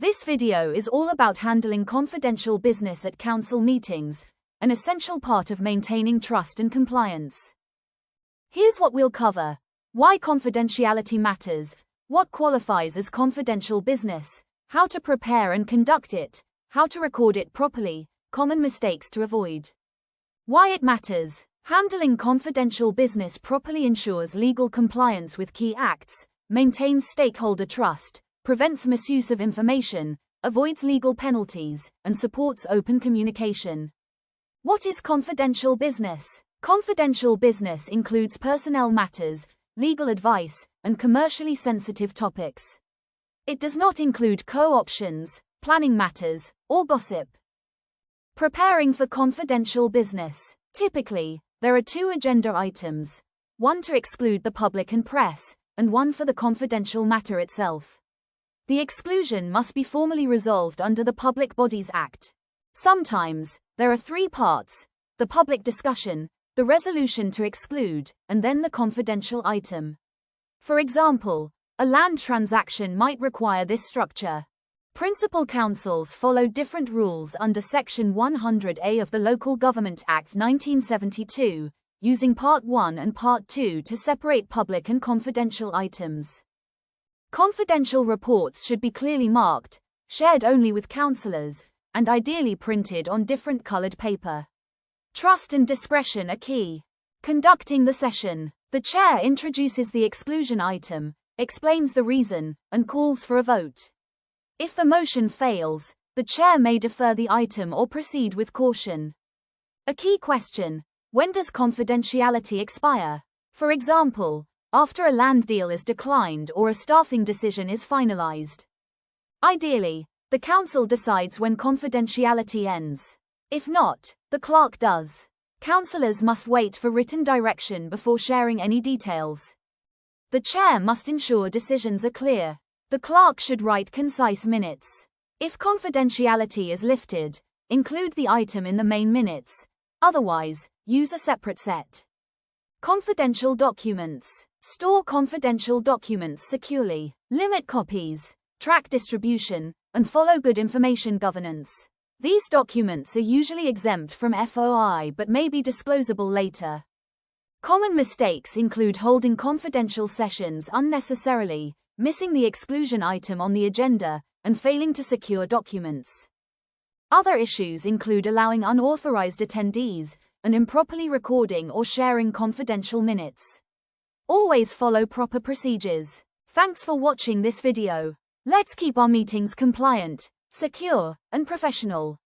This video is all about handling confidential business at council meetings, an essential part of maintaining trust and compliance. Here's what we'll cover: why confidentiality matters, what qualifies as confidential business, how to prepare and conduct it, how to record it properly, common mistakes to avoid. Why it matters. Handling confidential business properly ensures legal compliance with key acts, maintains stakeholder trust, prevents misuse of information, avoids legal penalties, and supports open communication. What is confidential business? Confidential business includes personnel matters, legal advice, and commercially sensitive topics. It does not include co-options, planning matters, or gossip. Preparing for confidential business. Typically, there are two agenda items, one to exclude the public and press, and one for the confidential matter itself. The exclusion must be formally resolved under the Public Bodies Act. Sometimes, there are three parts: the public discussion, the resolution to exclude, and then the confidential item. For example, a land transaction might require this structure. Principal councils follow different rules under Section 100A of the Local Government Act 1972, using Part 1 and Part 2 to separate public and confidential items. Confidential reports should be clearly marked, shared only with councillors, and ideally printed on different coloured paper. Trust and discretion are key. Conducting the session. The chair introduces the exclusion item, explains the reason, and calls for a vote. If the motion fails, the chair may defer the item or proceed with caution. A key question: when does confidentiality expire? For example, after a land deal is declined or a staffing decision is finalized. Ideally, the council decides when confidentiality ends. If not, the clerk does. Councillors must wait for written direction before sharing any details. The chair must ensure decisions are clear. The clerk should write concise minutes. If confidentiality is lifted, include the item in the main minutes. Otherwise, use a separate set. Confidential documents. Store confidential documents securely. Limit copies. Track distribution, and follow good information governance. These documents are usually exempt from FOI but may be disclosable later. Common mistakes include holding confidential sessions unnecessarily, missing the exclusion item on the agenda, and failing to secure documents. Other issues include allowing unauthorized attendees, and improperly recording or sharing confidential minutes. Always follow proper procedures. Thanks for watching this video. Let's keep our meetings compliant, secure, and professional.